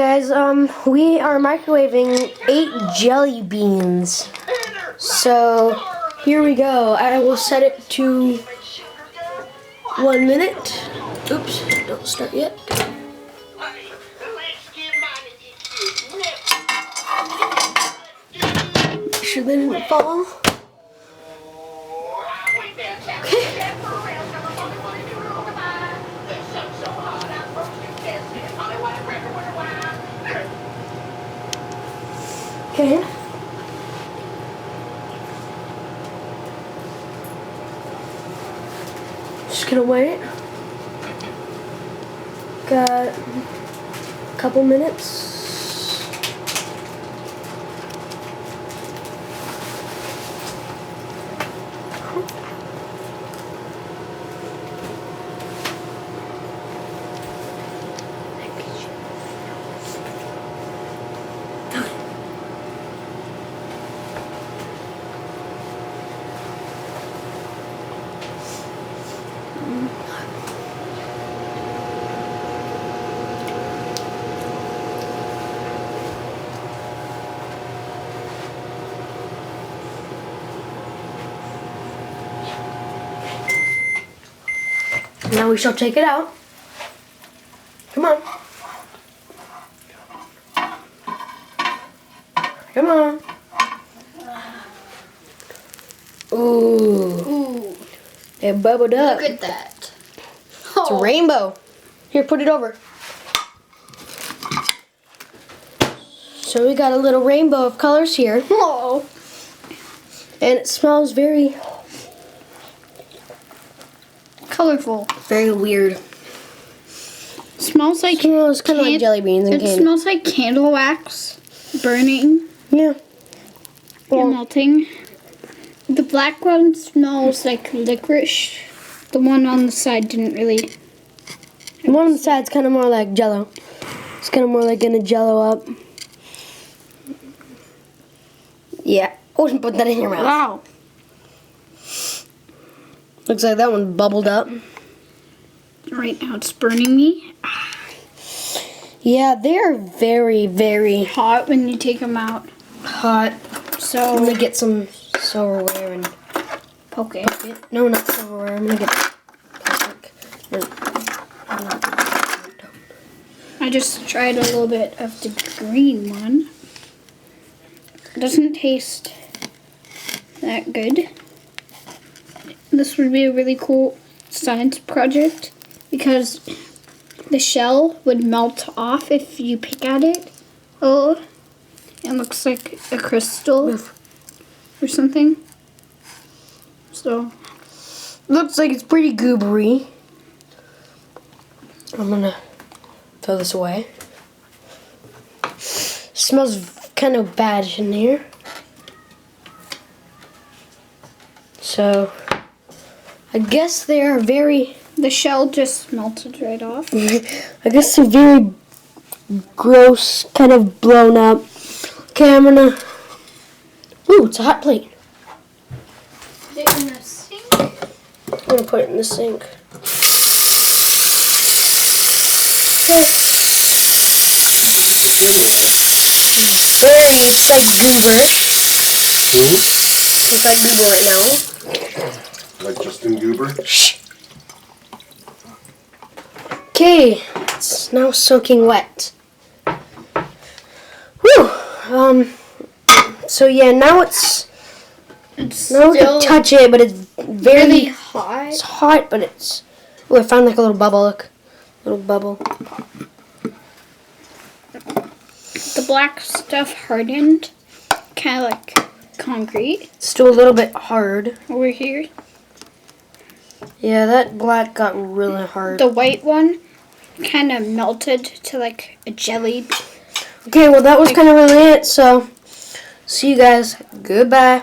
Guys, we are microwaving 8 jelly beans. So, here we go. I will set it to 1 minute. Oops, don't start yet. Make sure they didn't fall. Okay. Just gonna wait. Got a couple minutes. Now we shall take it out. Come on. Come on. Ooh. It bubbled up. Look at that. It's a rainbow. Here, put it over. So we got a little rainbow of colors here. Oh. And it smells very Colorful. very weird. Smells like Smells kind of like jelly beans and It candy. smells like candle wax burning Yeah. and melting. The black one smells like licorice. The one on the side didn't really. The one on the side's kind of more like Jello. It's kind of more like gonna Jello up. Yeah. Oh, put that in your mouth. Wow. Looks like that one bubbled up. Right now it's burning me. Yeah, they're very, very Hot when you take them out. hot. So I'm gonna get some silverware and poke it. no, not silverware. I'm gonna get plastic. I just tried a little bit of the green one. It doesn't taste that good. This would be a really cool science project because the shell would melt off if you pick at it. Oh, it looks like a crystal or something. So, Looks like it's pretty goobery. I'm gonna throw this away. Smells kind of bad in here. So, I guess they are very, the shell just melted right off. I guess they're very gross, kind of blown up. Okay, I'm gonna, ooh, it's a hot plate. Put it in the sink. I'm gonna put it in the sink. It's like goober. It's like goober right now. Like Justin Goober? Okay, it's now soaking wet. Whew. So yeah, now it's now we can touch it, but it's very Really hot. It's hot, but it's. Oh, I found like a little bubble. Look, little bubble. The black stuff hardened, kind of like concrete. Still a little bit hard. Over here. Yeah, that black got really hard. The white one kind of melted to like a jelly. Okay, well that was kind of really it. So, see you guys. Goodbye.